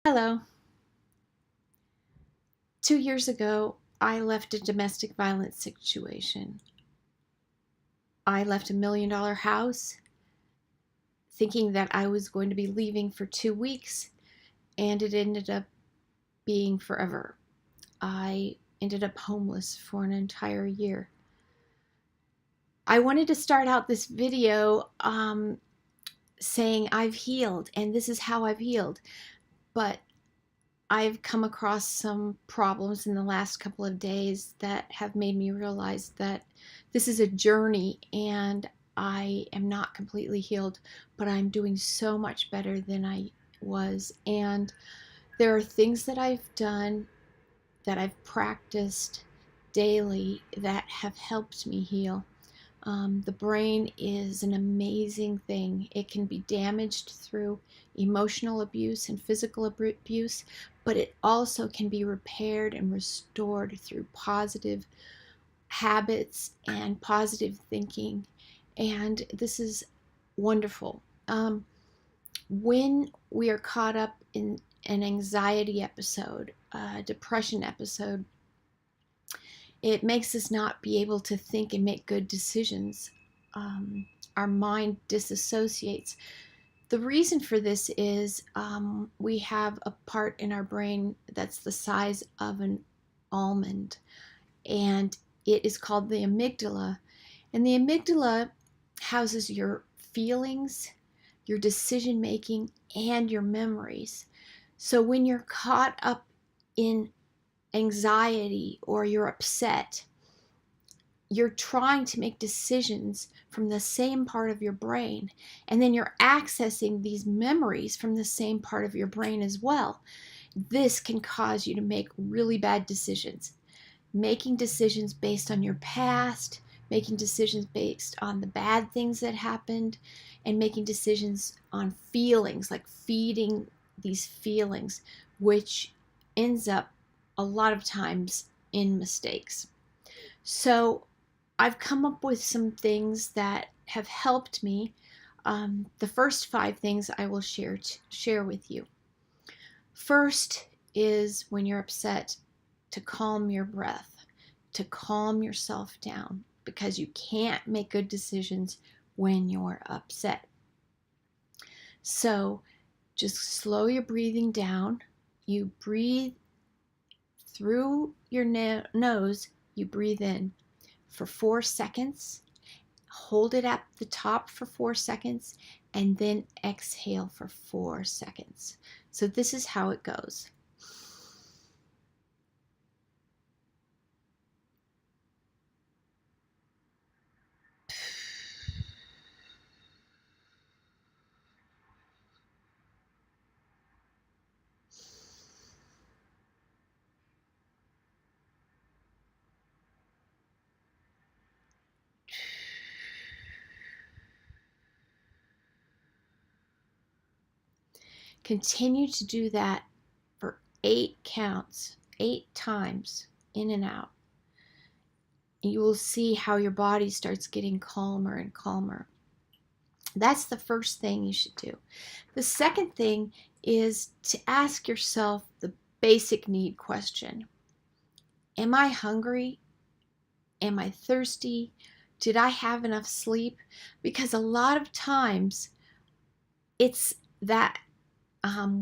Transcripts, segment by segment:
Hello. 2 years ago, I left a domestic violence situation. I left $1 million house thinking that I was going to be leaving for 2 weeks, and it ended up being forever. I ended up homeless for an entire year. I wanted to start out this video saying I've healed and this is how I've healed, but I've come across some problems in the last couple of days that have made me realize that this is a journey and I am not completely healed, but I'm doing so much better than I was. And there are things that I've done, that I've practiced daily, that have helped me heal. The brain is an amazing thing. It can be damaged through emotional abuse and physical abuse, but it also can be repaired and restored through positive habits and positive thinking. And this is wonderful. When we are caught up in an anxiety episode, a depression episode, it makes us not be able to think and make good decisions. Our mind disassociates. The reason for this is we have a part in our brain that's the size of an almond, and it is called the amygdala. And the amygdala houses your feelings, your decision making, and your memories. So when you're caught up in anxiety or you're upset, you're trying to make decisions from the same part of your brain, and then you're accessing these memories from the same part of your brain as well. This can cause you to make really bad decisions, making decisions based on your past, making decisions based on the bad things that happened, and making decisions on feelings, like feeding these feelings, which ends up a lot of times in mistakes. So I've come up with some things that have helped me. The first 5 things I will share with you. First is, when you're upset, to calm your breath, to calm yourself down, because you can't make good decisions when you're upset. So just slow your breathing down. You breathe through your nose, you breathe in for 4 seconds, hold it at the top for 4 seconds, and then exhale for 4 seconds. So this is how it goes. Continue to do that for 8 counts, 8 times in and out. And you will see how your body starts getting calmer and calmer. That's the first thing you should do. The second thing is to ask yourself the basic need question. Am I hungry? Am I thirsty? Did I have enough sleep? Because a lot of times it's that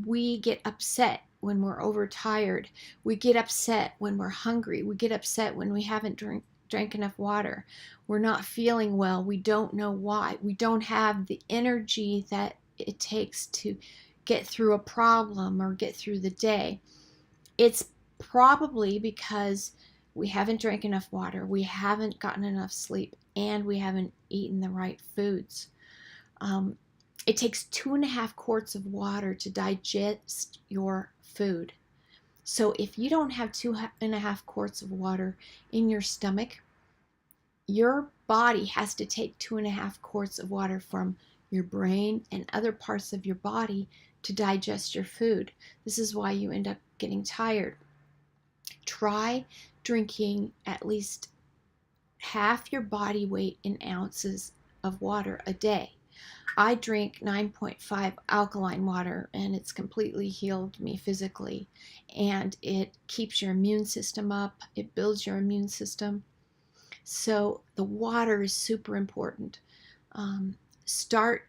we get upset when we're overtired. We get upset when we're hungry. We get upset when we haven't drank enough water. We're not feeling well. We don't know why. We don't have the energy that it takes to get through a problem or get through the day. It's probably because we haven't drank enough water, we haven't gotten enough sleep, and we haven't eaten the right foods. It takes 2.5 quarts of water to digest your food. So if you don't have 2.5 quarts of water in your stomach, your body has to take 2.5 quarts of water from your brain and other parts of your body to digest your food. This is why you end up getting tired. Try drinking at least half your body weight in ounces of water a day. I drink 9.5 alkaline water, and it's completely healed me physically. And it keeps your immune system up, it builds your immune system. So the water is super important. Start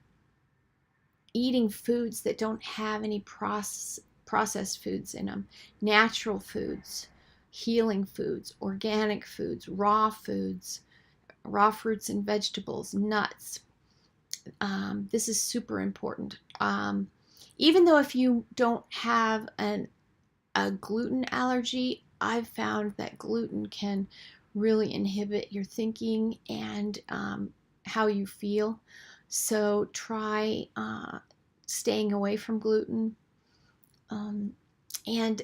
eating foods that don't have any processed foods in them, natural foods, healing foods, organic foods, raw fruits and vegetables, nuts. This is super important. Even though if you don't have a gluten allergy, I've found that gluten can really inhibit your thinking and how you feel. So try staying away from gluten. And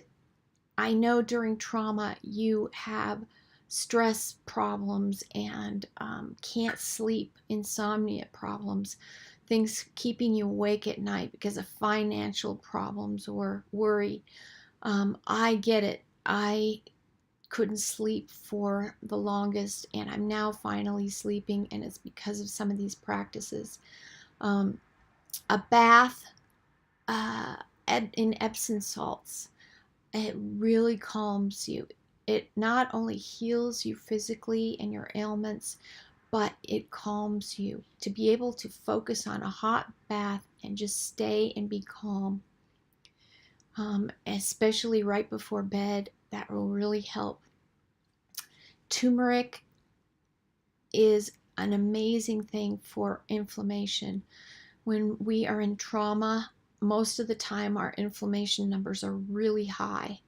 I know during trauma you have stress problems and can't sleep, insomnia problems, things keeping you awake at night because of financial problems or worry. I get it. I couldn't sleep for the longest, and I'm now finally sleeping, and it's because of some of these practices. A bath in Epsom salts, it really calms you. It not only heals you physically and your ailments, but it calms you. To be able to focus on a hot bath and just stay and be calm, especially right before bed, that will really help. Turmeric is an amazing thing for inflammation. When we are in trauma, most of the time our inflammation numbers are really high.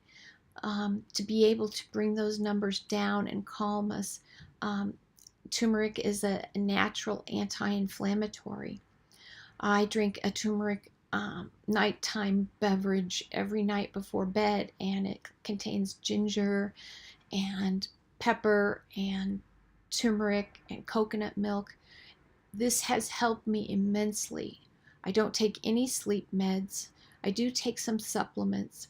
To be able to bring those numbers down and calm us, turmeric is a natural anti-inflammatory. I drink a turmeric nighttime beverage every night before bed, and it contains ginger and pepper and turmeric and coconut milk. This has helped me immensely. I don't take any sleep meds. I do take some supplements,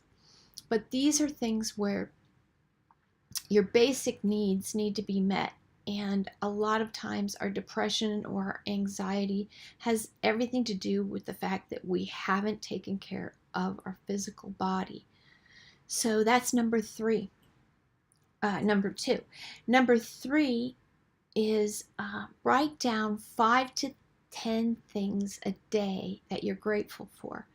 but these are things where your basic needs need to be met. And a lot of times our depression or our anxiety has everything to do with the fact that we haven't taken care of our physical body. So that's number two. Number three is write down 5 to 10 things a day that you're grateful for.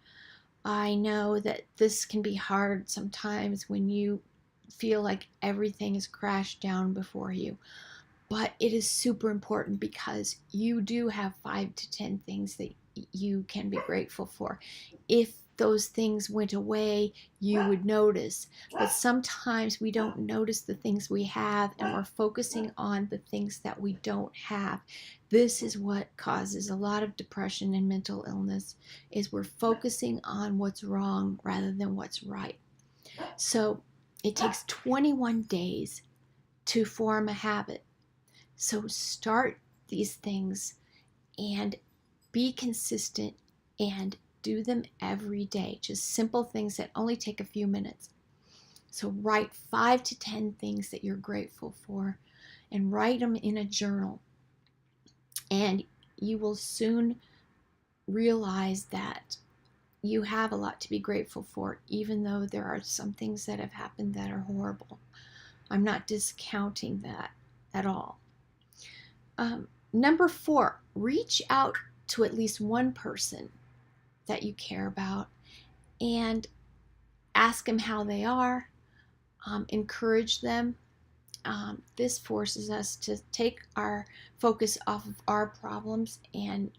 I know that this can be hard sometimes when you feel like everything is crashed down before you. But it is super important because you do have 5 to 10 things that you can be grateful for. If those things went away, you would notice. But sometimes we don't notice the things we have, and we're focusing on the things that we don't have. This is what causes a lot of depression and mental illness, is we're focusing on what's wrong rather than what's right. So it takes 21 days to form a habit. So start these things and be consistent and do them every day. Just simple things that only take a few minutes. So write 5 to 10 things that you're grateful for and write them in a journal. And you will soon realize that you have a lot to be grateful for, even though there are some things that have happened that are horrible. I'm not discounting that at all. Number 4, reach out to at least one person that you care about and ask them how they are, encourage them. This forces us to take our focus off of our problems and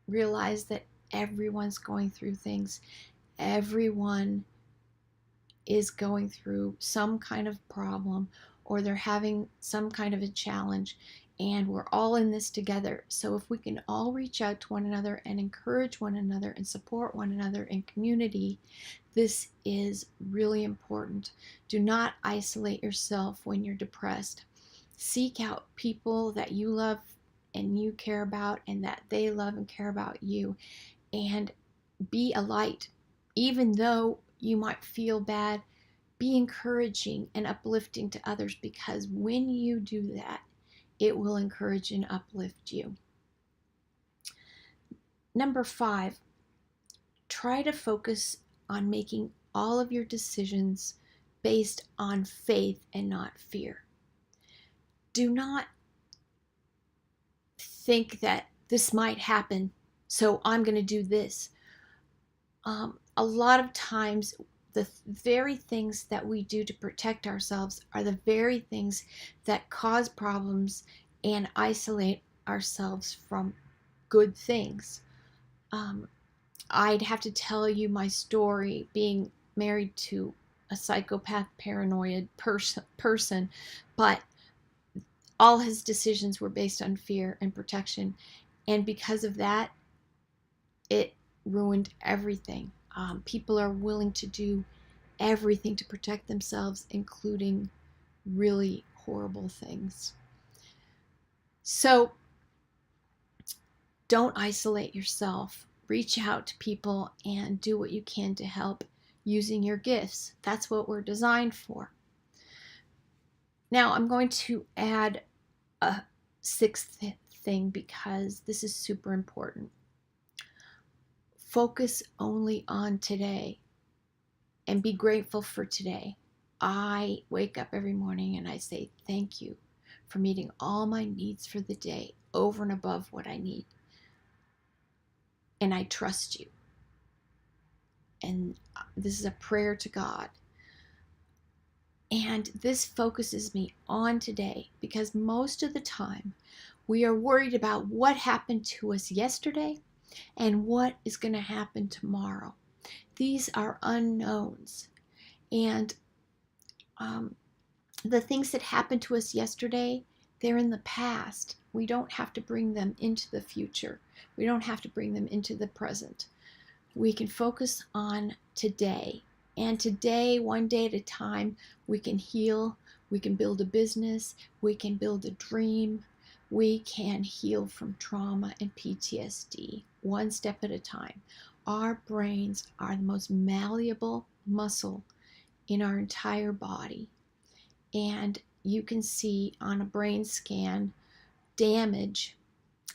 realize that everyone's going through things. Everyone is going through some kind of problem, or they're having some kind of a challenge, and we're all in this together. So if we can all reach out to one another and encourage one another and support one another in community, this is really important. Do not isolate yourself when you're depressed. Seek out people that you love and you care about, and that they love and care about you, and be a light. Even though you might feel bad, be encouraging and uplifting to others, because when you do that, it will encourage and uplift you. Number 5, try to focus on making all of your decisions based on faith and not fear. Do not think that this might happen, so I'm going to do this. A lot of times, the very things that we do to protect ourselves are the very things that cause problems and isolate ourselves from good things. I'd have to tell you my story being married to a psychopath, paranoid person, but all his decisions were based on fear and protection. And because of that, it ruined everything. People are willing to do everything to protect themselves, including really horrible things. So don't isolate yourself. Reach out to people and do what you can to help using your gifts. That's what we're designed for. Now, I'm going to add a 6th thing because this is super important. Focus only on today and be grateful for today. I wake up every morning and I say thank you for meeting all my needs for the day over and above what I need. And I trust you. And this is a prayer to God. And this focuses me on today because most of the time we are worried about what happened to us yesterday and what is going to happen tomorrow. These are unknowns. And the things that happened to us yesterday, they're in the past. We don't have to bring them into the future. We don't have to bring them into the present. We can focus on today. And today, one day at a time, we can heal. We can build a business. We can build a dream. We can heal from trauma and PTSD, one step at a time. Our brains are the most malleable muscle in our entire body. And you can see on a brain scan damage,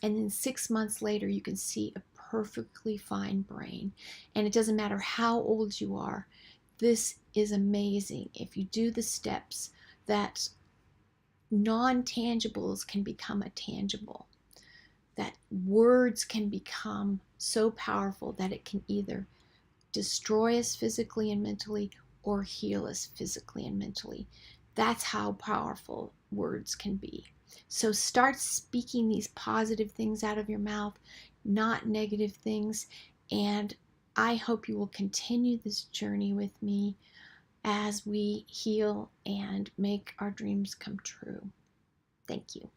and then 6 months later you can see a perfectly fine brain. And it doesn't matter how old you are. This is amazing. If you do the steps, that non-tangibles can become a tangible, that words can become so powerful that it can either destroy us physically and mentally or heal us physically and mentally. That's how powerful words can be. So start speaking these positive things out of your mouth, not negative things. And I hope you will continue this journey with me as we heal and make our dreams come true. Thank you.